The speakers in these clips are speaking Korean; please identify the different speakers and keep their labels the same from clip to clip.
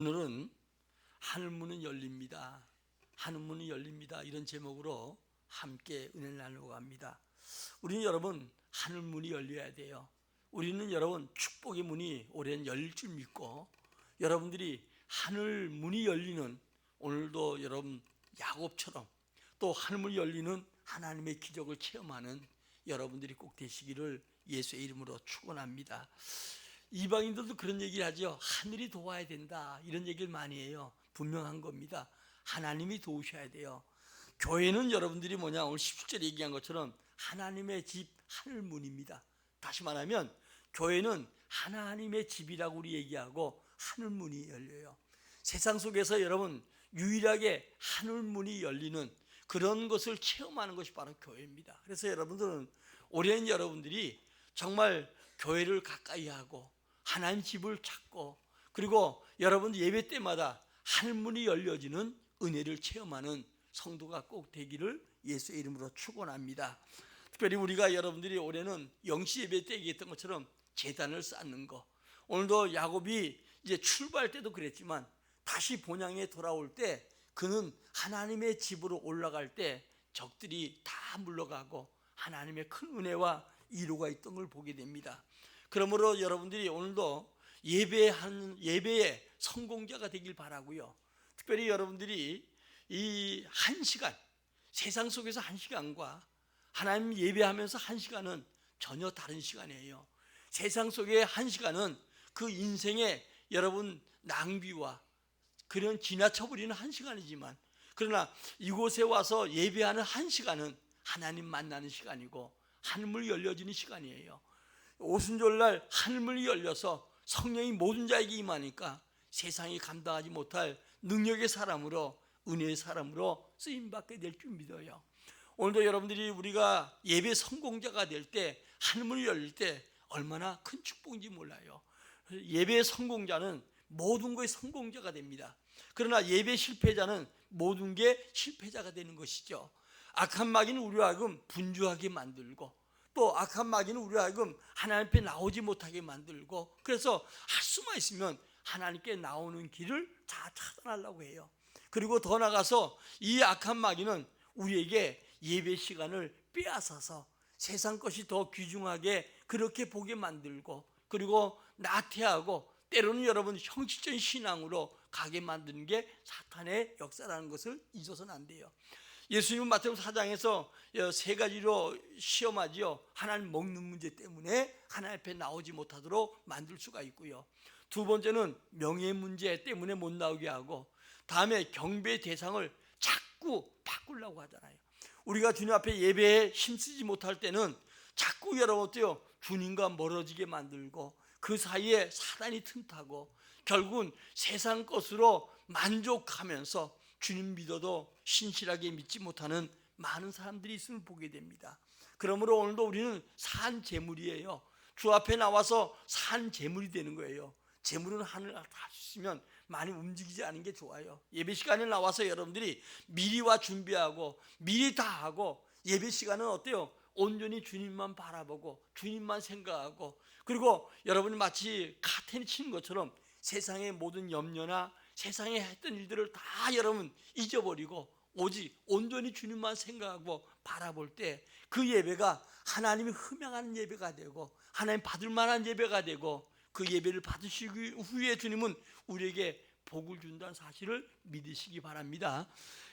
Speaker 1: 오늘은 하늘문은 열립니다. 하늘문이 열립니다. 이런 제목으로 함께 은혜를 나누고 합니다. 우리는 여러분 하늘문이 열려야 돼요. 우리는 여러분 축복의 문이 올해는 열릴 줄 믿고, 여러분들이 하늘문이 열리는, 오늘도 여러분 야곱처럼 또 하늘문이 열리는 하나님의 기적을 체험하는 여러분들이 꼭 되시기를 예수의 이름으로 축원합니다. 이방인들도 그런 얘기를 하죠. 하늘이 도와야 된다, 이런 얘기를 많이 해요. 분명한 겁니다. 하나님이 도우셔야 돼요. 교회는 여러분들이 오늘 17절에 얘기한 것처럼 하나님의 집 하늘문입니다. 다시 말하면 교회는 하나님의 집이라고 우리 얘기하고 하늘문이 열려요. 세상 속에서 여러분 유일하게 하늘문이 열리는 그런 것을 체험하는 것이 바로 교회입니다. 그래서 여러분들은 올해는 여러분들이 정말 교회를 가까이 하고 하나님 집을 찾고, 그리고 여러분 예배 때마다 하늘문이 열려지는 은혜를 체험하는 성도가 꼭 되기를 예수의 이름으로 축원합니다. 특별히 우리가 여러분들이 올해는 영시 예배 때 얘기했던 것처럼 제단을 쌓는 거, 오늘도 야곱이 이제 출발할 때도 그랬지만 다시 본향에 돌아올 때 그는 하나님의 집으로 올라갈 때 적들이 다 물러가고 하나님의 큰 은혜와 이루가 있던 걸 보게 됩니다. 그러므로 여러분들이 오늘도 예배의 성공자가 되길 바라고요. 특별히 여러분들이 이 1시간, 세상 속에서 1시간과 하나님 예배하면서 1시간은 전혀 다른 시간이에요. 세상 속의 1시간은 그 인생의 여러분 낭비와 그런 지나쳐버리는 1시간이지만, 그러나 이곳에 와서 예배하는 1시간은 하나님 만나는 시간이고 하늘문이 열려지는 시간이에요. 오순절날 하늘문이 열려서 성령이 모든 자에게 임하니까 세상이 감당하지 못할 능력의 사람으로, 은혜의 사람으로 쓰임받게 될 줄 믿어요. 오늘도 여러분들이 우리가 예배 성공자가 될 때, 하늘문이 열릴 때 얼마나 큰 축복인지 몰라요. 예배 성공자는 모든 것의 성공자가 됩니다. 그러나 예배 실패자는 모든 게 실패자가 되는 것이죠. 악한 마귀는 우리와 하여금 분주하게 만들고, 또 악한 마귀는 우리와 하여금 하나님 앞에 나오지 못하게 만들고, 그래서 할 수만 있으면 하나님께 나오는 길을 다 차단하려고 해요. 그리고 더 나가서 이 악한 마귀는 우리에게 예배 시간을 빼앗아서 세상 것이 더 귀중하게 그렇게 보게 만들고, 그리고 나태하고 때로는 여러분 형식적인 신앙으로 가게 만드는 게 사탄의 역사라는 것을 잊어서는 안 돼요. 예수님은 마태복음 4장에서 3가지로 시험하지요. 하나님 먹는 문제 때문에 하나님 앞에 나오지 못하도록 만들 수가 있고요. 두 번째는 명예 문제 때문에 못 나오게 하고, 다음에 경배의 대상을 자꾸 바꾸려고 하잖아요. 우리가 주님 앞에 예배에 힘쓰지 못할 때는 자꾸 여러분 어때요? 주님과 멀어지게 만들고, 그 사이에 사단이 틈타고 결국은 세상 것으로 만족하면서 주님 믿어도 신실하게 믿지 못하는 많은 사람들이 있음을 보게 됩니다. 그러므로 오늘도 우리는 산 제물이에요. 주 앞에 나와서 산 제물이 되는 거예요. 제물은 하늘 할 수 있으면 많이 움직이지 않은 게 좋아요. 예배 시간에 나와서 여러분들이 미리 와 준비하고 미리 다 하고, 예배 시간은 어때요? 온전히 주님만 바라보고 주님만 생각하고, 그리고 여러분이 마치 카텐이 치는 것처럼 세상의 모든 염려나 세상에 했던 일들을 다 여러분 잊어버리고 오직 온전히 주님만 생각하고 바라볼 때 그 예배가 하나님이 흠양하는 예배가 되고 하나님 받을 만한 예배가 되고, 그 예배를 받으시기 후에 주님은 우리에게 복을 준다는 사실을 믿으시기 바랍니다.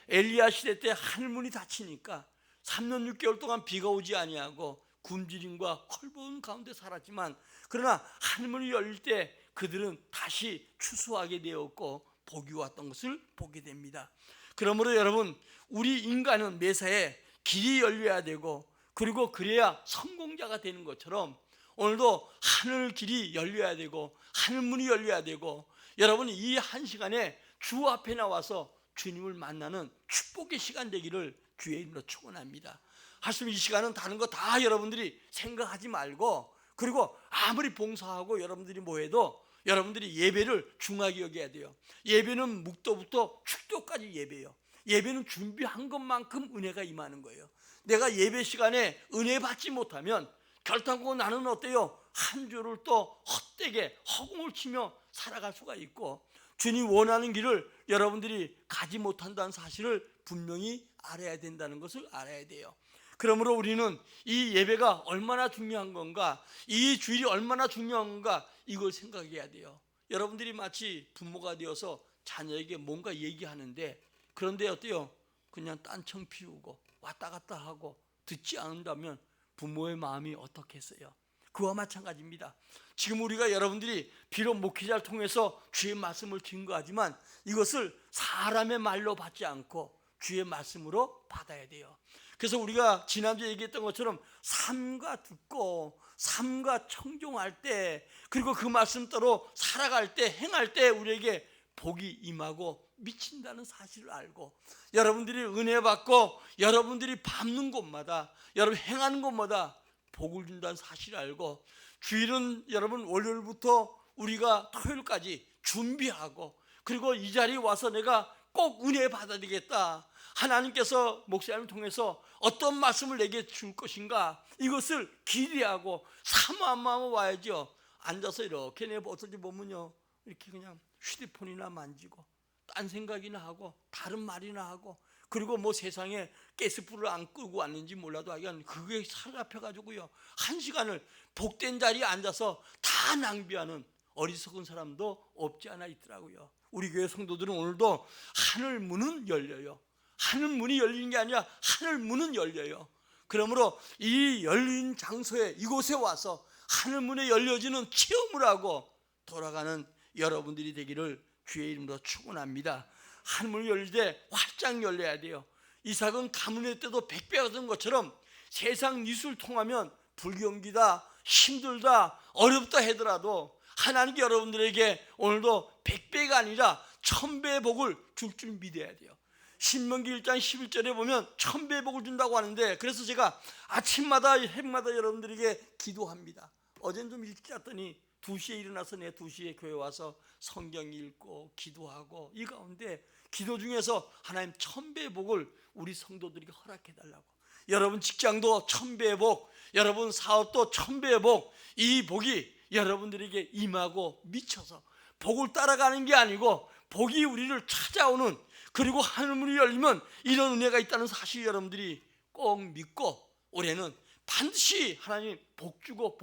Speaker 1: 엘리야 시대 때 하늘문이 닫히니까 3년 6개월 동안 비가 오지 아니하고 굶주림과 헐벗은 가운데 살았지만, 그러나 하늘문이 열릴 때 그들은 다시 추수하게 되었고 복이 왔던 것을 보게 됩니다. 그러므로 여러분, 우리 인간은 매사에 길이 열려야 되고, 그리고 그래야 성공자가 되는 것처럼 오늘도 하늘 길이 열려야 되고 하늘문이 열려야 되고, 여러분이 이 1시간에 주 앞에 나와서 주님을 만나는 축복의 시간 되기를 주의 이름으로 축원합니다. 하시면 이 시간은 다른 거 다 여러분들이 생각하지 말고, 그리고 아무리 봉사하고 여러분들이 뭐해도 여러분들이 예배를 중하게 여겨야 돼요. 예배는 묵도부터 축도까지 예배예요. 예배는 준비한 것만큼 은혜가 임하는 거예요. 내가 예배 시간에 은혜 받지 못하면 결단코 나는 어때요? 한 주를 또 헛되게 허공을 치며 살아갈 수가 있고, 주님 원하는 길을 여러분들이 가지 못한다는 사실을 분명히 알아야 된다는 것을 알아야 돼요. 그러므로 우리는 이 예배가 얼마나 중요한 건가, 이 주일이 얼마나 중요한 건가, 이걸 생각해야 돼요. 여러분들이 마치 부모가 되어서 자녀에게 뭔가 얘기하는데, 그런데 어때요? 그냥 딴청 피우고 왔다 갔다 하고 듣지 않는다면 부모의 마음이 어떻겠어요? 그와 마찬가지입니다. 지금 우리가 여러분들이 비록 목회자를 통해서 주의 말씀을 증거하지만 이것을 사람의 말로 받지 않고 주의 말씀으로 받아야 돼요. 그래서 우리가 지난주에 얘기했던 것처럼 삶과 듣고 삶과 청종할 때, 그리고 그 말씀대로 살아갈 때, 행할 때 우리에게 복이 임하고 미친다는 사실을 알고, 여러분들이 은혜 받고 여러분들이 밟는 곳마다, 여러분 행하는 곳마다 복을 준다는 사실을 알고, 주일은 여러분 월요일부터 우리가 토요일까지 준비하고, 그리고 이 자리에 와서 내가 꼭 은혜 받아야 되겠다, 하나님께서 목사님을 통해서 어떤 말씀을 내게 줄 것인가, 이것을 기대하고 사모하며 와야죠. 앉아서 이렇게 내 어떨지 보면요, 이렇게 그냥 휴대폰이나 만지고 딴 생각이나 하고 다른 말이나 하고, 그리고 뭐 세상에 가스불을 안 끄고 왔는지 몰라도 하여간 그게 사로잡혀가지고요, 한 시간을 복된 자리에 앉아서 다 낭비하는 어리석은 사람도 없지 않아 있더라고요. 우리 교회 성도들은 오늘도 하늘 문은 열려요. 하늘 문이 열리는 게 아니라 하늘 문은 열려요. 그러므로 이 열린 장소에, 이곳에 와서 하늘 문에 열려지는 체험을 하고 돌아가는 여러분들이 되기를 주의 이름으로 축원합니다. 하늘 문이 열릴 때 활짝 열려야 돼요. 이삭은 가문의 때도 100배가 얻은 것처럼 세상 니수를 통하면 불경기다, 힘들다, 어렵다 하더라도 하나님께 여러분들에게 오늘도 100배가 아니라 1000배의 복을 줄 줄 믿어야 돼요. 신명기 1장 11절에 보면 1000배의 복을 준다고 하는데, 그래서 제가 아침마다 해마다 여러분들에게 기도합니다. 어제는 좀 일찍 잤더니 2시에 일어나서 내 2시에 교회 와서 성경 읽고 기도하고, 이 가운데 기도 중에서 하나님 1000배의 복을 우리 성도들에게 허락해 달라고, 여러분 직장도 1000배의 복, 여러분 사업도 1000배의 복, 이 복이 여러분들에게 임하고 미쳐서 복을 따라가는 게 아니고 복이 우리를 찾아오는, 그리고 하늘문이 열리면 이런 은혜가 있다는 사실 여러분들이 꼭 믿고, 올해는 반드시 하나님 복 주고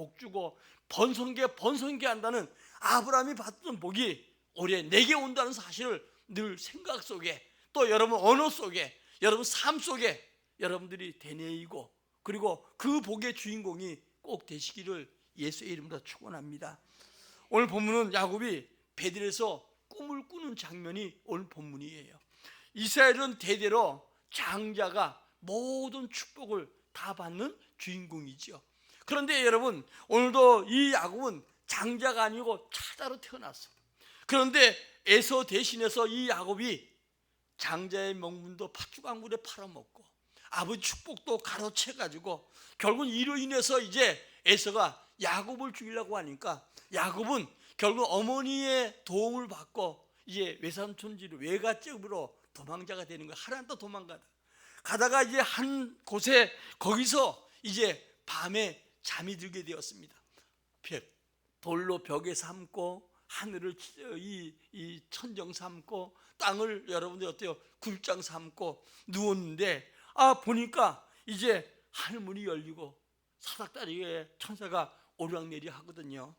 Speaker 1: 번성게 한다는 아브라함이 받던 복이 올해 내게 온다는 사실을 늘 생각 속에, 또 여러분 언어 속에, 여러분 삶 속에 여러분들이 되뇌이고, 그리고 그 복의 주인공이 꼭 되시기를 예수의 이름으로 축원합니다. 오늘 본문은 야곱이 베들에서 꿈을 꾸는 장면이 오늘 본문이에요. 이스라엘은 대대로 장자가 모든 축복을 다 받는 주인공이죠. 그런데 여러분, 오늘도 이 야곱은 장자가 아니고 차자로 태어났어. 그런데 에서 대신해서 이 야곱이 장자의 명분도 팥죽왕굴에 팔아먹고 아버지 축복도 가로채가지고, 결국 이로 인해서 이제 에서가 야곱을 죽이려고 하니까 야곱은 결국 어머니의 도움을 받고 이제 외삼촌지로 외갓집으로 도망자가 되는 거야. 하란도 가다가 이제 한 곳에, 거기서 이제 밤에 잠이 들게 되었습니다. 돌로 벽에 삼고 하늘을 이 천정 삼고 땅을 여러분들 어때요? 굴장 삼고 누웠는데, 보니까 이제 하늘문이 열리고 사닥다리에 천사가 오르락내리 하거든요.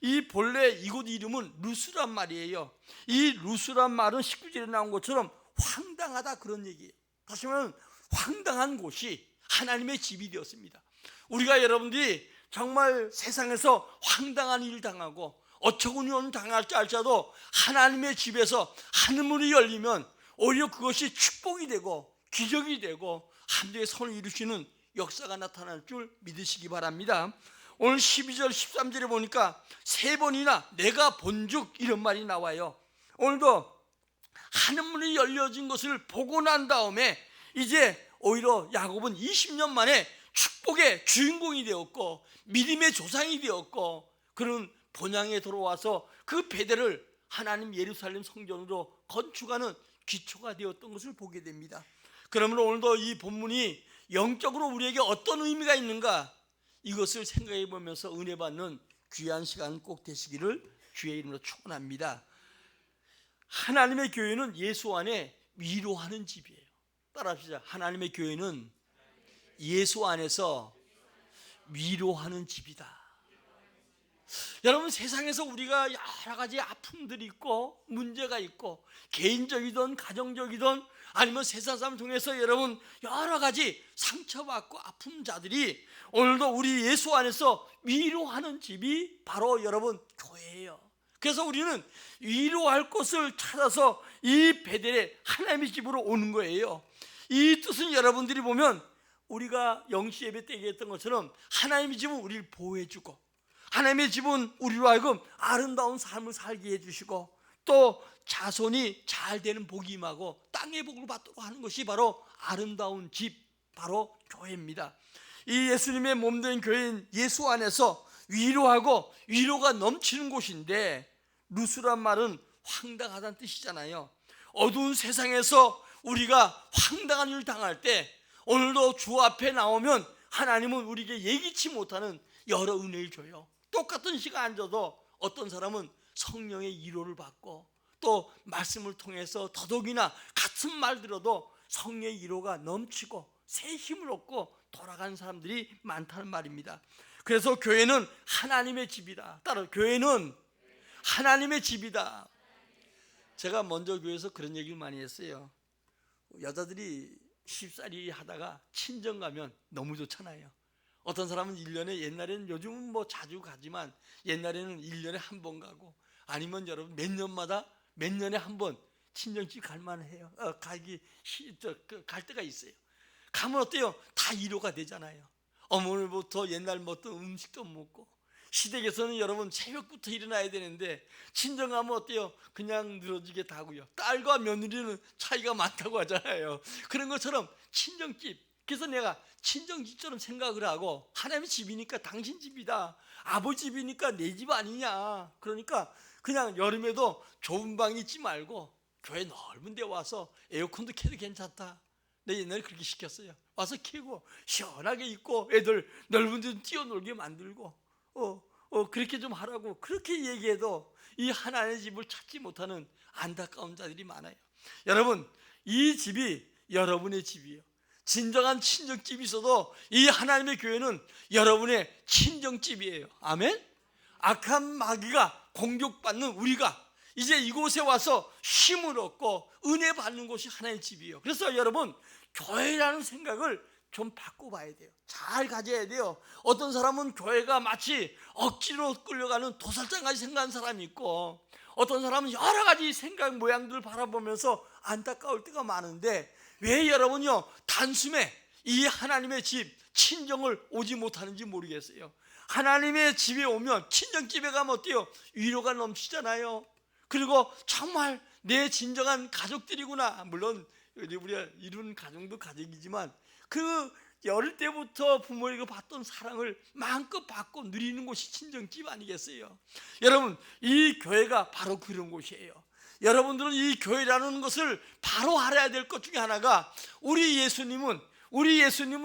Speaker 1: 이 본래 이곳 이름은 루스란 말이에요. 이 루스란 말은 19절에 나온 것처럼 황당하다, 그런 얘기예요. 다시 말하면 황당한 곳이 하나님의 집이 되었습니다. 우리가 여러분들이 정말 세상에서 황당한 일을 당하고 어처구니없는 당할지 알자도 하나님의 집에서 하늘문이 열리면 오히려 그것이 축복이 되고 기적이 되고 하늘의 선을 이루시는 역사가 나타날 줄 믿으시기 바랍니다. 오늘 12절 13절에 보니까 3번이나 내가 본즉 이런 말이 나와요. 오늘도 하늘문이 열려진 것을 보고 난 다음에 이제 오히려 야곱은 20년 만에 축복의 주인공이 되었고 믿음의 조상이 되었고, 그런 본향에 들어와서 그 베델을 하나님 예루살렘 성전으로 건축하는 기초가 되었던 것을 보게 됩니다. 그러므로 오늘도 이 본문이 영적으로 우리에게 어떤 의미가 있는가, 이것을 생각해 보면서 은혜 받는 귀한 시간 꼭 되시기를 주의 이름으로 축원합니다. 하나님의 교회는 예수 안에 위로하는 집이에요. 따라합시다. 하나님의 교회는 예수 안에서 위로하는 집이다. 여러분, 세상에서 우리가 여러 가지 아픔들이 있고 문제가 있고 개인적이든 가정적이든 아니면 세상 사람 통해서 여러분 여러 가지 상처받고 아픈 자들이 오늘도 우리 예수 안에서 위로하는 집이 바로 여러분 교회예요. 그래서 우리는 위로할 곳을 찾아서 이 베델에 하나님의 집으로 오는 거예요. 이 뜻은 여러분들이 보면 우리가 영시 예배 때 얘기했던 것처럼 하나님의 집은 우리를 보호해주고 하나님의 집은 우리로 하여금 아름다운 삶을 살게 해주시고 또 자손이 잘 되는 복이 임하고 땅의 복을 받도록 하는 것이 바로 아름다운 집, 바로 교회입니다. 이 예수님의 몸된 교회인 예수 안에서 위로하고 위로가 넘치는 곳인데, 루스란 말은 황당하다는 뜻이잖아요. 어두운 세상에서 우리가 황당한 일을 당할 때 오늘도 주 앞에 나오면 하나님은 우리에게 예기치 못하는 여러 은혜를 줘요. 똑같은 시간 앉아도 어떤 사람은 성령의 위로를 받고 또 말씀을 통해서 더더욱이나 같은 말 들어도 성령의 위로가 넘치고 새 힘을 얻고 돌아가는 사람들이 많다는 말입니다. 그래서 교회는 하나님의 집이다. 따라 교회는 하나님의 집이다. 제가 먼저 교회에서 그런 얘기를 많이 했어요. 여자들이 쉽사리 하다가 친정 가면 너무 좋잖아요. 어떤 사람은 1년에, 옛날에는 요즘은 뭐 자주 가지만 옛날에는 1년에 한 번 가고 아니면 여러분 몇 년에 한 번 친정집 갈만해요. 갈 때가 있어요. 가면 어때요? 다 위로가 되잖아요. 어머니부터 옛날 먹던 음식도 먹고, 시댁에서는 여러분 새벽부터 일어나야 되는데 친정 가면 어때요? 그냥 늘어지게 다고요. 딸과 며느리는 차이가 많다고 하잖아요. 그런 것처럼 친정집, 그래서 내가 친정집처럼 생각을 하고 하나님의 집이니까 당신 집이다, 아버지 집이니까 내 집 아니냐, 그러니까 그냥 여름에도 좁은 방에 있지 말고 교회 넓은 데 와서 에어컨도 켜도 괜찮다. 내 옛날에 그렇게 시켰어요. 와서 켜고 시원하게 있고 애들 넓은 데 뛰어놀게 만들고 그렇게 좀 하라고 그렇게 얘기해도 이 하나님의 집을 찾지 못하는 안타까운 자들이 많아요. 여러분, 이 집이 여러분의 집이에요. 진정한 친정집이 있어도 이 하나님의 교회는 여러분의 친정집이에요. 아멘? 악한 마귀가 공격받는 우리가 이제 이곳에 와서 힘을 얻고 은혜 받는 곳이 하나님의 집이에요. 그래서 여러분, 교회라는 생각을 좀 바꿔봐야 돼요. 잘 가져야 돼요. 어떤 사람은 교회가 마치 억지로 끌려가는 도살장까지 생각하는 사람이 있고, 어떤 사람은 여러 가지 생각 모양들을 바라보면서 안타까울 때가 많은데, 왜 여러분요 단숨에 이 하나님의 집 친정을 오지 못하는지 모르겠어요. 하나님의 집에 오면, 친정집에 가면 어때요? 위로가 넘치잖아요. 그리고 정말 내 진정한 가족들이구나. 물론 우리가 이룬 가정도 가족이지만 그 어릴 때부터 부모에게 받던 사랑을 마음껏 받고 누리는 곳이 친정집 아니겠어요? 여러분, 이 교회가 바로 그런 곳이에요. 여러분들은 이 교회라는 것을 바로 알아야 될 것 중에 하나가, 우리 예수님은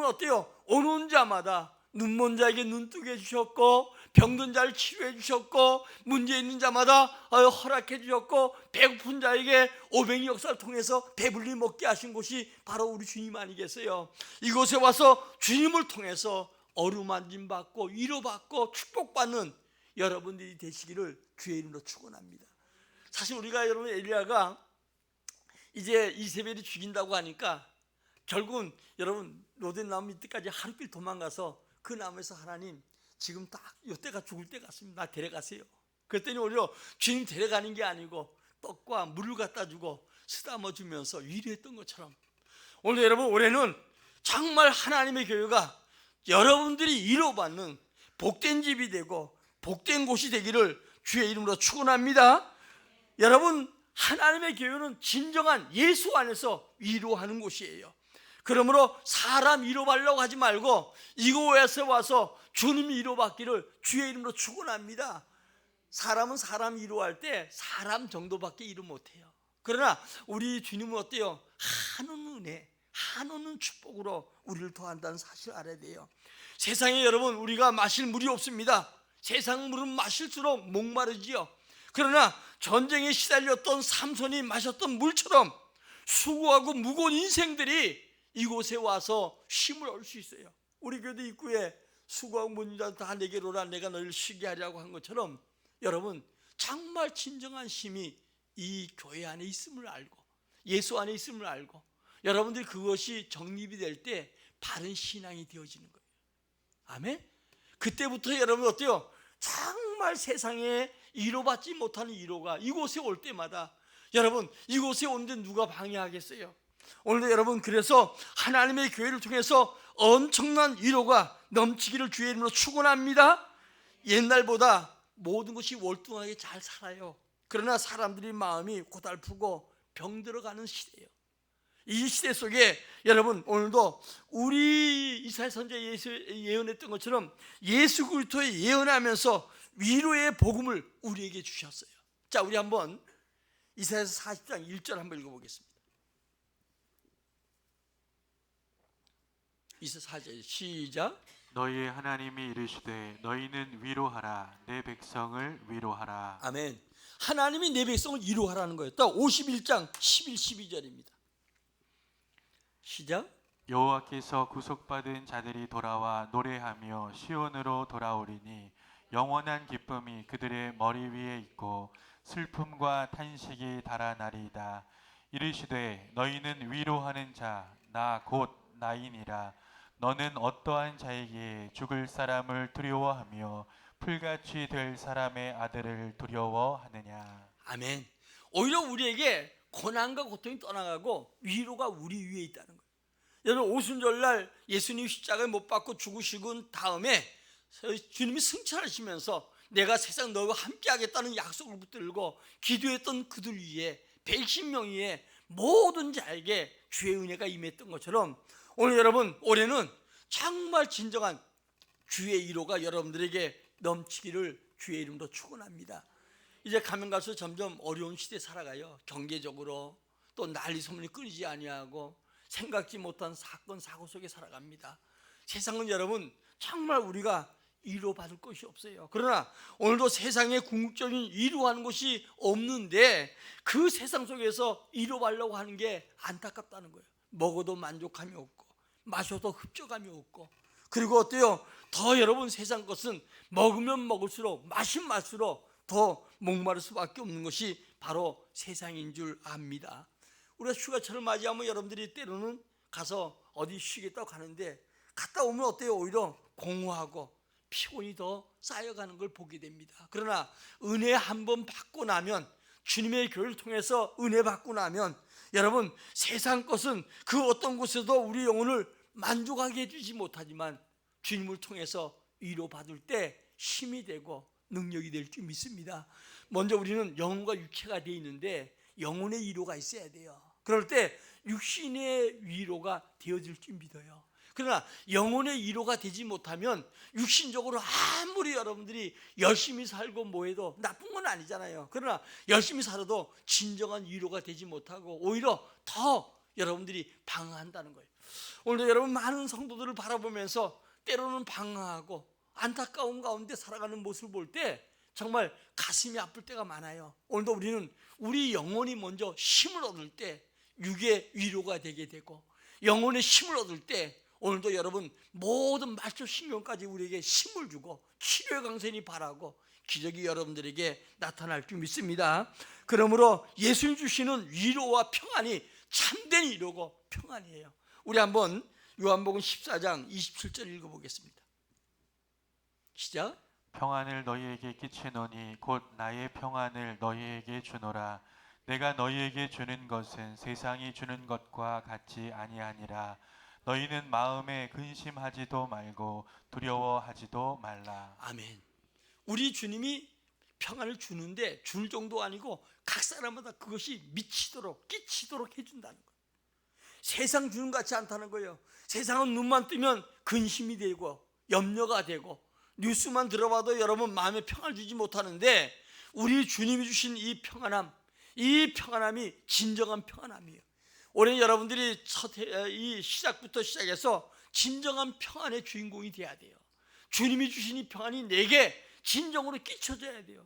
Speaker 1: 어때요? 오는 자마다 눈먼 자에게 눈뜨게 해주셨고, 병든 자를 치료해 주셨고, 문제 있는 자마다 허락해 주셨고, 배고픈 자에게 오병이 역사를 통해서 배불리 먹게 하신 곳이 바로 우리 주님 아니겠어요? 이곳에 와서 주님을 통해서 어루만짐 받고 위로받고 축복받는 여러분들이 되시기를 주의 이름으로 축원합니다. 사실 우리가 여러분, 엘리야가 이제 이세벨이 죽인다고 하니까 결국은 여러분 로덴 나무 밑에까지 하루길 도망가서 그 나무에서 하나님, 지금 딱 이때가 죽을 때 같습니다. 나 데려가세요. 그랬더니 오히려 주님 데려가는 게 아니고 떡과 물을 갖다 주고 쓰다머 주면서 위로했던 것처럼, 오늘 여러분, 올해는 정말 하나님의 교회가 여러분들이 위로받는 복된 집이 되고 복된 곳이 되기를 주의 이름으로 축원합니다. 여러분, 하나님의 교회는 진정한 예수 안에서 위로하는 곳이에요. 그러므로 사람 위로받으려고 하지 말고 이곳에 와서 주님 위로받기를 주의 이름으로 축원합니다. 사람은 사람 위로할 때 사람 정도밖에 위로 못해요. 그러나 우리 주님은 어때요? 한없는 은혜, 한없는 축복으로 우리를 도한다는 사실을 알아야 돼요. 세상에 여러분, 우리가 마실 물이 없습니다. 세상 물은 마실수록 목마르지요. 그러나 전쟁에 시달렸던 삼손이 마셨던 물처럼 수고하고 무거운 인생들이 이곳에 와서 쉼을 얻을 수 있어요. 우리 교회 입구에 수고하고 무거운 자 다 내게로 오라, 내가 너희를 쉬게 하려고 한 것처럼 여러분, 정말 진정한 쉼이 이 교회 안에 있음을 알고 예수 안에 있음을 알고 여러분들이 그것이 정립이 될 때 바른 신앙이 되어지는 거예요. 아멘. 그때부터 여러분 어때요? 정말 세상에 위로받지 못하는 위로가 이곳에 올 때마다, 여러분 이곳에 오는데 누가 방해하겠어요? 오늘도 여러분, 그래서 하나님의 교회를 통해서 엄청난 위로가 넘치기를 주의 이름으로 축원합니다. 옛날보다 모든 것이 월등하게 잘 살아요. 그러나 사람들이 마음이 고달프고 병들어가는 시대예요. 이 시대 속에 여러분, 오늘도 우리 이사야 선지자 예언했던 것처럼 예수 그리스도의 예언하면서 위로의 복음을 우리에게 주셨어요. 자, 우리 한번 이사야서 40장 1절 한번 읽어보겠습니다. 이사야 40절 시작.
Speaker 2: 너희의 하나님이 이르시되 너희는 위로하라, 내 백성을 위로하라.
Speaker 1: 아멘. 하나님이 내 백성을 위로하라는 거예요. 또 51장 11, 12절입니다. 시작.
Speaker 2: 여호와께서 구속받은 자들이 돌아와 노래하며 시온으로 돌아오리니 영원한 기쁨이 그들의 머리 위에 있고 슬픔과 탄식이 달아나리이다. 이르시되 너희는 위로하는 자, 나 곧 나이니라. 너는 어떠한 자에게 죽을 사람을 두려워하며 풀같이 될 사람의 아들을 두려워하느냐.
Speaker 1: 아멘. 오히려 우리에게 고난과 고통이 떠나가고 위로가 우리 위에 있다는 거예요. 여러분, 오순절날 예수님 십자가에 못 박고 죽으시고 다음에 주님이 승천하시면서 내가 세상 너희와 함께 하겠다는 약속을 붙들고 기도했던 그들 위에, 110명 위에 모든 자에게 주의 은혜가 임했던 것처럼 오늘 여러분, 올해는 정말 진정한 주의 위로가 여러분들에게 넘치기를 주의 이름으로 축원합니다. 이제 가면 갈수록 점점 어려운 시대에 살아가요. 경제적으로 또 난리 소문이 끊이지 아니하고 생각지 못한 사건 사고 속에 살아갑니다. 세상은 여러분 정말 우리가 위로받을 것이 없어요. 그러나 오늘도 세상에 궁극적인 위로하는 것이 없는데 그 세상 속에서 위로받으려고 하는 게 안타깝다는 거예요. 먹어도 만족함이 없고 마셔도 흡족함이 없고, 그리고 어때요? 더 여러분, 세상 것은 먹으면 먹을수록 마시면 마실수록 더 목마를 수밖에 없는 것이 바로 세상인 줄 압니다. 우리가 휴가철을 맞이하면 여러분들이 때로는 가서 어디 쉬겠다고 가는데 갔다 오면 어때요? 오히려 공허하고 피곤이 더 쌓여가는 걸 보게 됩니다. 그러나 은혜 한번 받고 나면, 주님의 교회를 통해서 은혜 받고 나면 여러분, 세상 것은 그 어떤 곳에도 우리 영혼을 만족하게 해주지 못하지만 주님을 통해서 위로받을 때 힘이 되고 능력이 될 줄 믿습니다. 먼저 우리는 영혼과 육체가 되어 있는데 영혼의 위로가 있어야 돼요. 그럴 때 육신의 위로가 되어질 줄 믿어요. 그러나 영혼의 위로가 되지 못하면 육신적으로 아무리 여러분들이 열심히 살고 뭐해도 나쁜 건 아니잖아요. 그러나 열심히 살아도 진정한 위로가 되지 못하고 오히려 더 여러분들이 방황한다는 거예요. 오늘도 여러분 많은 성도들을 바라보면서 때로는 방황하고 안타까운 가운데 살아가는 모습을 볼 때 정말 가슴이 아플 때가 많아요. 오늘도 우리는 우리 영혼이 먼저 힘을 얻을 때 육의 위로가 되게 되고, 영혼의 힘을 얻을 때 오늘도 여러분 모든 말초 신경까지 우리에게 힘을 주고 치료의 강선이 바라고 기적이 여러분들에게 나타날 줄 믿습니다. 그러므로 예수님 주시는 위로와 평안이 참된 위로고 평안이에요. 우리 한번 요한복음 14장 27절 읽어보겠습니다. 시작.
Speaker 2: 평안을 너희에게 끼치노니 곧 나의 평안을 너희에게 주노라. 내가 너희에게 주는 것은 세상이 주는 것과 같지 아니하니라. 너희는 마음에 근심하지도 말고 두려워하지도 말라.
Speaker 1: 아멘. 우리 주님이 평안을 주는데 줄 정도 아니고 각 사람마다 그것이 미치도록 끼치도록 해준다는 거예요. 세상 주는 것 같지 않다는 거예요. 세상은 눈만 뜨면 근심이 되고 염려가 되고 뉴스만 들어봐도 여러분 마음에 평안을 주지 못하는데 우리 주님이 주신 이 평안함, 이 평안함이 진정한 평안함이에요. 올해 여러분들이 이 시작부터 시작해서 진정한 평안의 주인공이 돼야 돼요. 주님이 주신 이 평안이 내게 진정으로 끼쳐져야 돼요.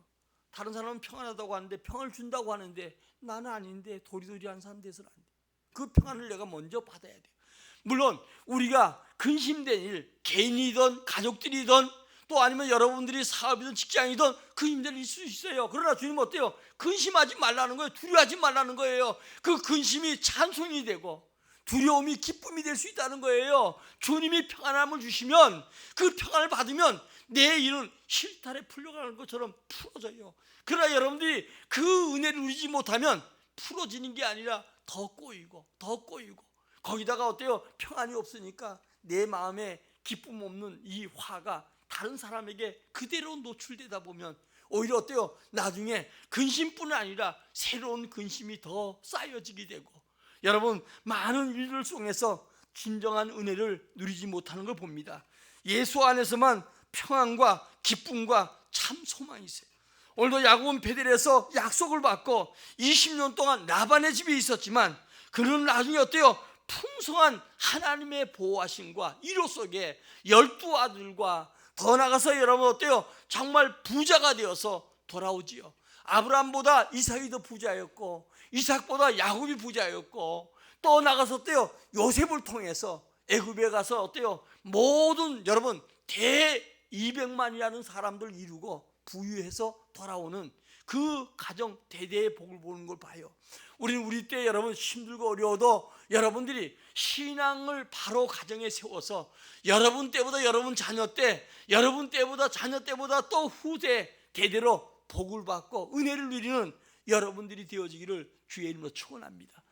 Speaker 1: 다른 사람은 평안하다고 하는데, 평안을 준다고 하는데 나는 아닌데 도리도리한 사람 돼서는 안 돼. 그 평안을 내가 먼저 받아야 돼요. 물론 우리가 근심된 일, 개인이든 가족들이든 또 아니면 여러분들이 사업이든 직장이든 그 힘든 일이 있을 수 있어요. 그러나 주님은 어때요? 근심하지 말라는 거예요. 두려워하지 말라는 거예요. 그 근심이 찬송이 되고 두려움이 기쁨이 될 수 있다는 거예요. 주님이 평안함을 주시면, 그 평안을 받으면 내 일은 실타래 풀려가는 것처럼 풀어져요. 그러나 여러분들이 그 은혜를 누리지 못하면 풀어지는 게 아니라 더 꼬이고 더 꼬이고, 거기다가 어때요? 평안이 없으니까 내 마음에 기쁨 없는 이 화가 다른 사람에게 그대로 노출되다 보면 오히려 어때요? 나중에 근심뿐 아니라 새로운 근심이 더 쌓여지게 되고, 여러분 많은 일들 속에서 진정한 은혜를 누리지 못하는 걸 봅니다. 예수 안에서만 평안과 기쁨과 참 소망이 있어요. 오늘도 야곱은 베델에서 약속을 받고 20년 동안 라반의 집에 있었지만 그는 나중에 어때요? 풍성한 하나님의 보호하심과 이로 속에 12아들과 더 나가서 여러분 어때요? 정말 부자가 되어서 돌아오지요. 아브라함보다 이삭이 더 부자였고 이삭보다 야곱이 부자였고, 또 나가서 어때요? 요셉을 통해서 애굽에 가서 어때요? 모든 여러분 대 200만이라는 사람들 이루고 부유해서 돌아오는 그 가정 대대의 복을 보는 걸 봐요. 우리는 우리 때 여러분 힘들고 어려워도 여러분들이 신앙을 바로 가정에 세워서 여러분 때보다 여러분 자녀 때, 여러분 때보다 자녀 때보다 또 후대 대대로 복을 받고 은혜를 누리는 여러분들이 되어지기를 주의 이름으로 축원합니다.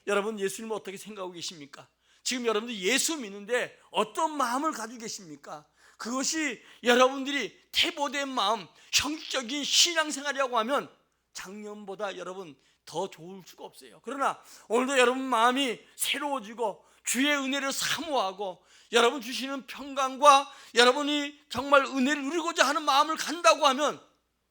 Speaker 1: 여러분 예수님을 어떻게 생각하고 계십니까? 지금 여러분들 예수 믿는데 어떤 마음을 가지고 계십니까? 그것이 여러분들이 태보된 마음, 형식적인 신앙생활이라고 하면 작년보다 여러분 더 좋을 수가 없어요. 그러나 오늘도 여러분 마음이 새로워지고 주의 은혜를 사모하고 여러분 주시는 평강과 여러분이 정말 은혜를 누리고자 하는 마음을 간다고 하면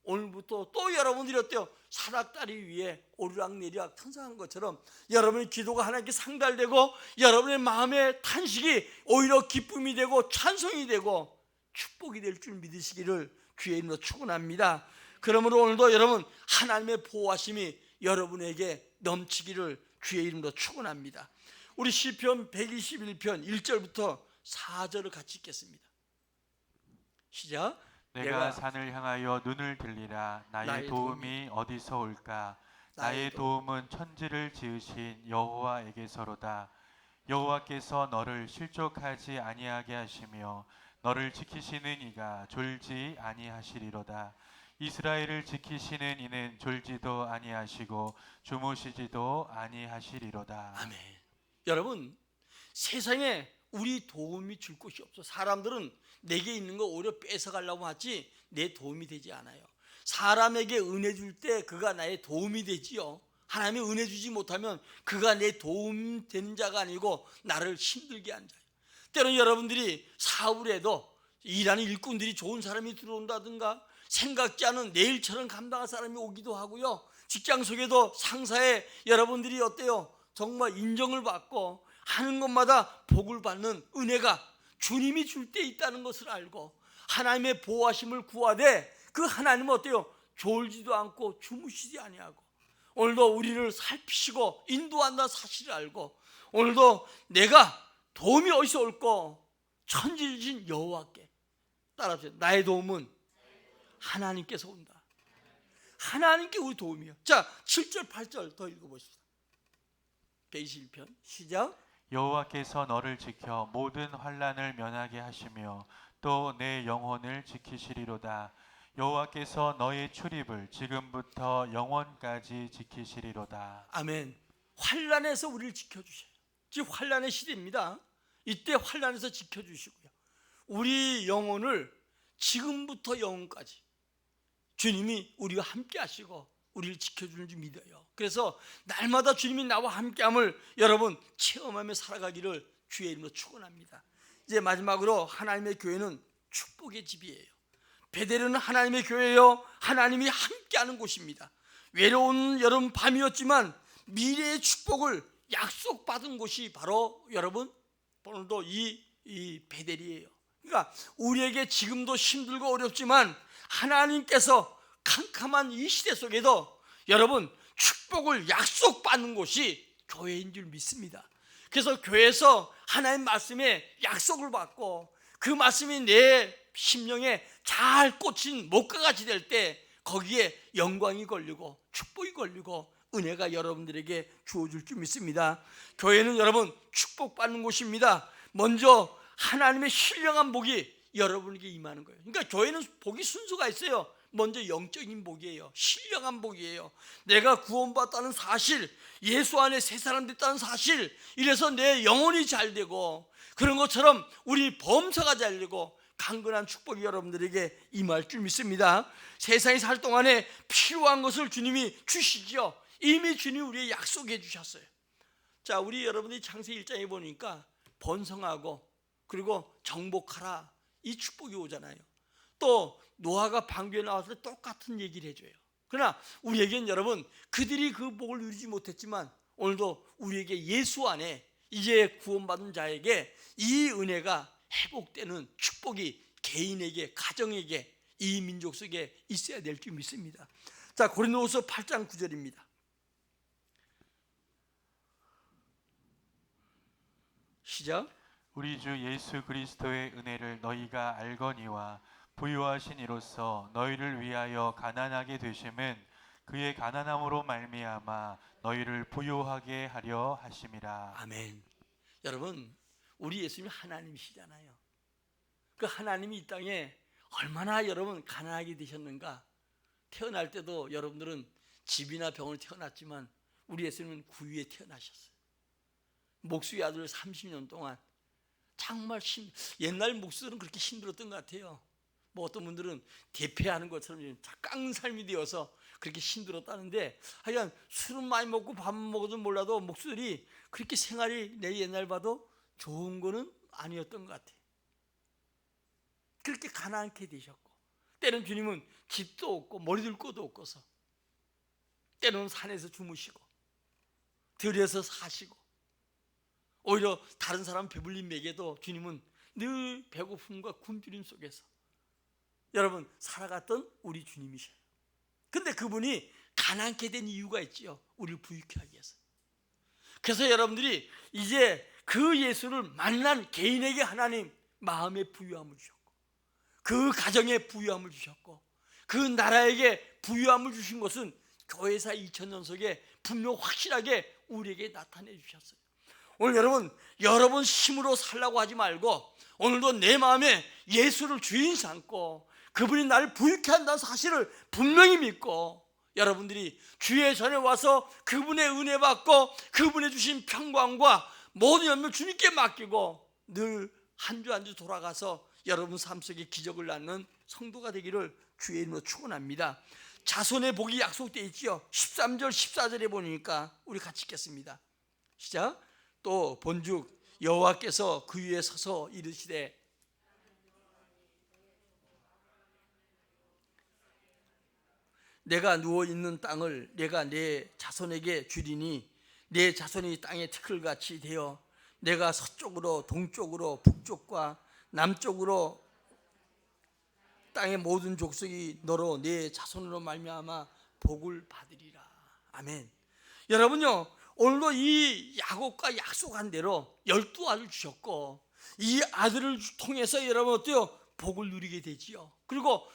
Speaker 1: 오늘부터 또 여러분들이 어때요? 사닥다리 위에 오르락내리락 탄성한 것처럼 여러분의 기도가 하나님께 상달되고 여러분의 마음의 탄식이 오히려 기쁨이 되고 찬송이 되고 축복이 될 줄 믿으시기를 주의 이름으로 축원합니다. 그러므로 오늘도 여러분 하나님의 보호하심이 여러분에게 넘치기를 주의 이름으로 축원합니다. 우리 시편 121편 1절부터 4절을 같이 읽겠습니다. 시작.
Speaker 2: 내가 산을 향하여 눈을 들리라. 나의 도움이 어디서 올까? 나의 도움은 천지를 지으신 여호와에게서로다. 여호와께서 너를 실족하지 아니하게 하시며 너를 지키시는 이가 졸지 아니하시리로다. 이스라엘을 지키시는 이는 졸지도 아니하시고 주무시지도 아니하시리로다.
Speaker 1: 아멘. 여러분 세상에 우리 도움이 줄 곳이 없어. 사람들은 내게 있는 거 오히려 뺏어가려고 하지 내 도움이 되지 않아요. 사람에게 은혜 줄 때 그가 나의 도움이 되지요. 하나님이 은혜 주지 못하면 그가 내 도움 되는 자가 아니고 나를 힘들게 한 자예요. 때로는 여러분들이 사업을 해도 일하는 일꾼들이 좋은 사람이 들어온다든가 생각지 않은 내 일처럼 감당할 사람이 오기도 하고요. 직장 속에도 상사의 여러분들이 어때요? 정말 인정을 받고 하는 것마다 복을 받는 은혜가 주님이 줄 때 있다는 것을 알고 하나님의 보호하심을 구하되 그 하나님은 어때요? 졸지도 않고 주무시지 아니하고 오늘도 우리를 살피시고 인도한다는 사실을 알고 오늘도 내가 도움이 어디서 올까? 천지신 여호와께 따라하세요. 나의 도움은 하나님께서 온다. 하나님께 우리 도움이요. 자 7절 8절 더 읽어보십시다. 121편 시작.
Speaker 2: 여호와께서 너를 지켜 모든 환난을 면하게 하시며 또 내 영혼을 지키시리로다. 여호와께서 너의 출입을 지금부터 영원까지 지키시리로다.
Speaker 1: 아멘. 환난에서 우리를 지켜주셔요. 지금 환난의 시대입니다. 이때 환난에서 지켜주시고요. 우리 영혼을 지금부터 영원까지 주님이 우리와 함께 하시고 우리를 지켜주는 줄 믿어요. 그래서 날마다 주님이 나와 함께함을 여러분 체험하며 살아가기를 주의 이름으로 축원합니다. 이제 마지막으로 하나님의 교회는 축복의 집이에요. 베델은 하나님의 교회요, 하나님이 함께하는 곳입니다. 외로운 여름 밤이었지만 미래의 축복을 약속받은 곳이 바로 여러분 오늘도 이 베델이에요. 그러니까 우리에게 지금도 힘들고 어렵지만 하나님께서 캄캄한 이 시대 속에도 여러분 축복을 약속받는 곳이 교회인 줄 믿습니다. 그래서 교회에서 하나님 말씀에 약속을 받고 그 말씀이 내 심령에 잘 꽂힌 목과같이 될 때 거기에 영광이 걸리고 축복이 걸리고 은혜가 여러분들에게 주어질 줄 믿습니다. 교회는 여러분 축복받는 곳입니다. 먼저 하나님의 신령한 복이 여러분에게 임하는 거예요. 그러니까 교회는 복이 순서가 있어요. 먼저 영적인 복이에요. 신령한 복이에요. 내가 구원받았다는 사실, 예수 안에 새 사람 됐다는 사실, 이래서 내 영혼이 잘 되고 그런 것처럼 우리 범사가 잘 되고 강건한 축복이 여러분들에게 임할 줄 믿습니다. 세상에 살 동안에 필요한 것을 주님이 주시죠. 이미 주님이 우리에게 약속해 주셨어요. 자, 우리 여러분들이 창세기 1장에 보니까 번성하고 그리고 정복하라 이 축복이 오잖아요. 또 노아가 방주에 나왔을 때 똑같은 얘기를 해줘요. 그러나 우리에겐 여러분 그들이 그 복을 누리지 못했지만 오늘도 우리에게 예수 안에 이제 구원받은 자에게 이 은혜가 회복되는 축복이 개인에게 가정에게 이 민족 속에 있어야 될 줄 믿습니다. 자, 고린도후서 8장 9절입니다. 시작.
Speaker 2: 우리 주 예수 그리스도의 은혜를 너희가 알거니와 부유하신 이로써 너희를 위하여 가난하게 되심은 그의 가난함으로 말미암아 너희를 부유하게 하려 하심이라.
Speaker 1: 아멘. 여러분 우리 예수님이 하나님이시잖아요. 그 하나님이 이 땅에 얼마나 여러분 가난하게 되셨는가. 태어날 때도 여러분들은 집이나 병을 태어났지만 우리 예수님은 구유에 태어나셨어요. 목수의 아들 30년 동안 정말 옛날 목수들은 그렇게 힘들었던 것 같아요. 뭐 어떤 분들은 대패하는 것처럼 깡 삶이 되어서 그렇게 힘들었다는데 하여간 술은 많이 먹고 밥은 먹어도 몰라도 목수들이 그렇게 생활이 내 옛날 봐도 좋은 거는 아니었던 것 같아요. 그렇게 가난하게 되셨고 때는 주님은 집도 없고 머리둘 곳도 없고서 때로는 산에서 주무시고 들에서 사시고 오히려 다른 사람 배불린 먹여도 주님은 늘 배고픔과 굶주림 속에서 여러분 살아갔던 우리 주님이셔요. 근데 그분이 가난케 된 이유가 있지요. 우리를 부유케 하기 위해서. 그래서 여러분들이 이제 그 예수를 만난 개인에게 하나님 마음의 부유함을 주셨고 그 가정에 부유함을 주셨고 그 나라에게 부유함을 주신 것은 교회사 2000년 속에 분명 확실하게 우리에게 나타내 주셨어요. 오늘 여러분 힘으로 살라고 하지 말고 오늘도 내 마음에 예수를 주인 삼고 그분이 나를 부유케 한다는 사실을 분명히 믿고 여러분들이 주의 전에 와서 그분의 은혜 받고 그분의 주신 평강과 모든 연명 주님께 맡기고 늘 한 주 한 주 돌아가서 여러분 삶 속에 기적을 낳는 성도가 되기를 주의 이름으로 축원합니다. 자손의 복이 약속되어 있지요. 13절 14절에 보니까 우리 같이 읽겠습니다. 시작. 또 본즉 여호와께서 그 위에 서서 이르시되 내가 누워있는 땅을 내가 내 자손에게 주리니 내 자손이 땅의 티끌같이 되어 내가 서쪽으로 동쪽으로 북쪽과 남쪽으로 땅의 모든 족속이 너로 내 자손으로 말미암아 복을 받으리라. 아멘. 여러분요 오늘도 이 야곱과 약속한 대로 12아들 주셨고 이 아들을 통해서 여러분 어때요? 복을 누리게 되지요. 그리고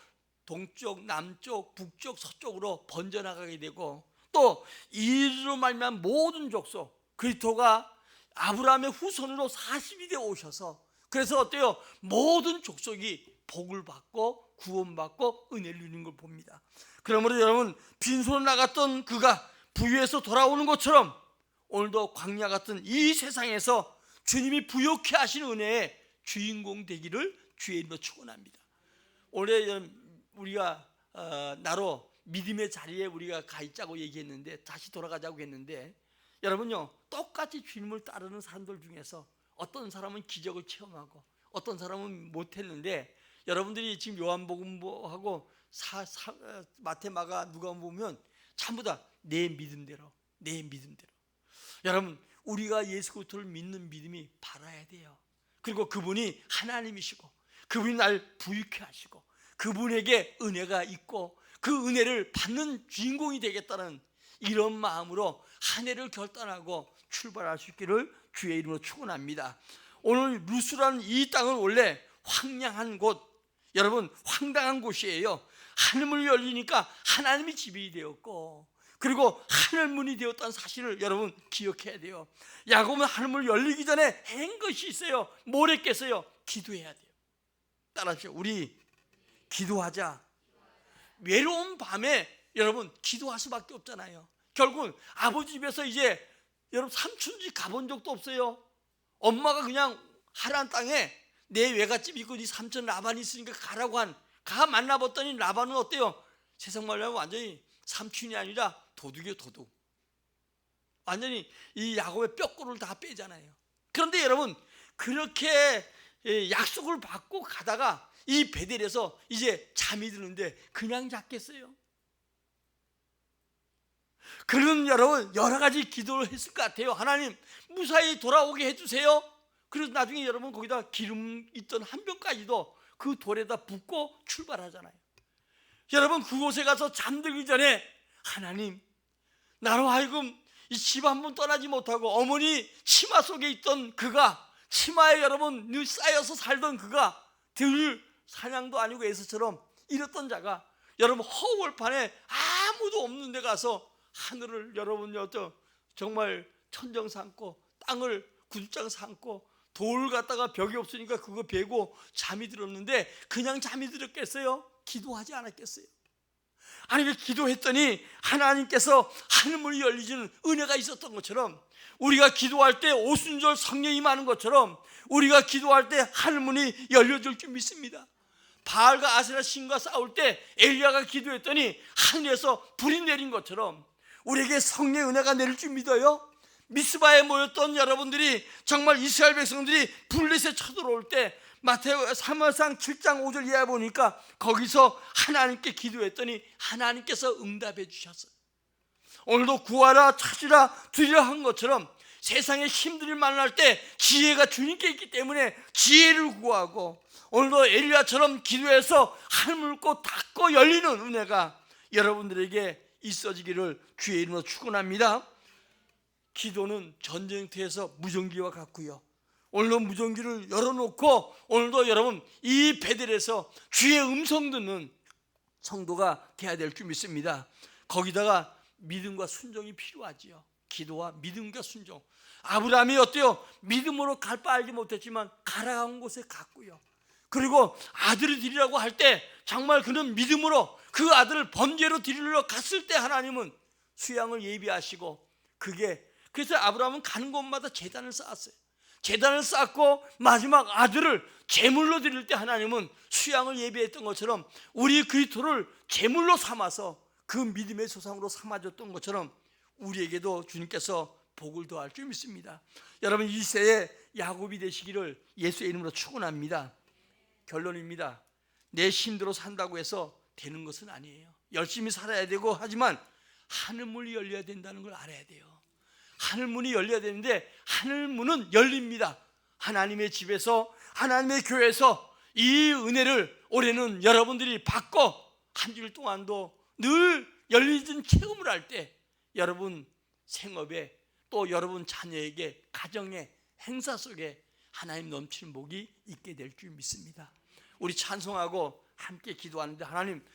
Speaker 1: 동쪽, 남쪽, 북쪽, 서쪽으로 번져나가게 되고 또 이로 말미암아 모든 족속 그리스도가 아브라함의 후손으로 40이 되어 오셔서 그래서 어때요? 모든 족속이 복을 받고 구원받고 은혜를 누리는 걸 봅니다. 그러므로 여러분 빈손으로 나갔던 그가 부유해서 돌아오는 것처럼 오늘도 광야 같은 이 세상에서 주님이 부요케 하신 은혜의 주인공 되기를 주의 이름으로 축원합니다. 올해 우리가 나로 믿음의 자리에 우리가 가 있자고 얘기했는데 다시 돌아가자고 했는데 여러분요 똑같이 주님을 따르는 사람들 중에서 어떤 사람은 기적을 체험하고 어떤 사람은 못했는데 여러분들이 지금 요한복음하고 마태, 마가, 누가복음 보면 전부 다 내 믿음대로 여러분 우리가 예수 그리스도를 믿는 믿음이 바라야 돼요. 그리고 그분이 하나님이시고 그분이 날 부유케 하시고 그분에게 은혜가 있고 그 은혜를 받는 주인공이 되겠다는 이런 마음으로 한 해를 결단하고 출발할 수 있기를 주의 이름으로 축원합니다. 오늘 루스라는 이 땅은 원래 황량한 곳, 여러분 황당한 곳이에요. 하늘문이 열리니까 하나님이 집이 되었고, 그리고 하늘문이 되었다는 사실을 여러분 기억해야 돼요. 야곱은 하늘문이 열리기 전에 한 것이 있어요. 뭘 했겠어요? 기도해야 돼요. 따라하시죠. 우리 기도하자. 외로운 밤에 여러분 기도할 수밖에 없잖아요. 결국은 아버지 집에서 이제 여러분 삼촌 집 가본 적도 없어요. 엄마가 그냥 하란 땅에 내 외갓집 있고 네 삼촌 라반이 있으니까 가라고 가 만나봤더니 라반은 어때요? 세상 말로 하면 완전히 삼촌이 아니라 도둑이에요, 도둑. 완전히 이 야곱의 뼈골을 다 빼잖아요. 그런데 여러분 그렇게 약속을 받고 가다가 이 베델에서 이제 잠이 드는데 그냥 잤겠어요? 그런 여러분 여러 가지 기도를 했을 것 같아요. 하나님 무사히 돌아오게 해주세요. 그래서 나중에 여러분 거기다 기름 있던 한 병까지도 그 돌에다 붓고 출발하잖아요. 여러분 그곳에 가서 잠들기 전에 하나님 나로 하여금 이 집 한 번 떠나지 못하고 어머니 치마 속에 있던 그가, 치마에 여러분 늘 쌓여서 살던 그가 들 사냥도 아니고 에서처럼 이랬던 자가 여러분 허울판에 아무도 없는 데 가서 하늘을 여러분 정말 천정 삼고 땅을 구두장 삼고 돌 갖다가 벽이 없으니까 그거 베고 잠이 들었는데 그냥 잠이 들었겠어요? 기도하지 않았겠어요? 아니 왜 기도했더니 하나님께서 하늘문이 열리지는 은혜가 있었던 것처럼, 우리가 기도할 때 오순절 성령이 임하는 것처럼 우리가 기도할 때 하늘문이 열려줄 줄 믿습니다. 바알과 아세라 신과 싸울 때 엘리야가 기도했더니 하늘에서 불이 내린 것처럼 우리에게 성령의 은혜가 내릴 줄 믿어요? 미스바에 모였던 여러분들이 정말 이스라엘 백성들이 블레셋에 쳐들어올 때 마태오 사무엘상 7장 5절 이하에 보니까 거기서 하나님께 기도했더니 하나님께서 응답해 주셨어요. 오늘도 구하라 찾으라 두리라 한 것처럼 세상에 힘들이 만날 때 지혜가 주님께 있기 때문에 지혜를 구하고, 오늘도 엘리야처럼 기도해서 하늘을 꼭 닫고 열리는 은혜가 여러분들에게 있어지기를 주의 이름으로 축원합니다. 기도는 전쟁터에서 무전기와 같고요. 오늘도 무전기를 열어놓고 오늘도 여러분 이 베델에서 주의 음성 듣는 성도가 돼야 될 줄 믿습니다. 거기다가 믿음과 순종이 필요하지요. 기도와 믿음과 순종. 아브라함이 어때요? 믿음으로 갈 바 알지 못했지만 가라간 곳에 갔고요. 그리고 아들을 드리라고 할 때 정말 그는 믿음으로 그 아들을 번제로 드리러 갔을 때 하나님은 수양을 예비하시고, 그래서 아브라함은 가는 곳마다 제단을 쌓았어요. 제단을 쌓고 마지막 아들을 제물로 드릴 때 하나님은 수양을 예비했던 것처럼 우리 그리스도를 제물로 삼아서 그 믿음의 조상으로 삼아줬던 것처럼 우리에게도 주님께서 복을 더할 줄 믿습니다. 여러분 이 세에 야곱이 되시기를 예수의 이름으로 축원합니다. 결론입니다. 내 힘대로 산다고 해서 되는 것은 아니에요. 열심히 살아야 되고 하지만 하늘문이 열려야 된다는 걸 알아야 돼요. 하늘문이 열려야 되는데 하늘문은 열립니다. 하나님의 집에서, 하나님의 교회에서 이 은혜를 올해는 여러분들이 받고 한 주일 동안도 늘 열리는 체험을 할 때 여러분 생업에 또 여러분 자녀에게 가정의 행사 속에 하나님 넘치는 복이 있게 될 줄 믿습니다. 우리 찬송하고 함께 기도하는데 하나님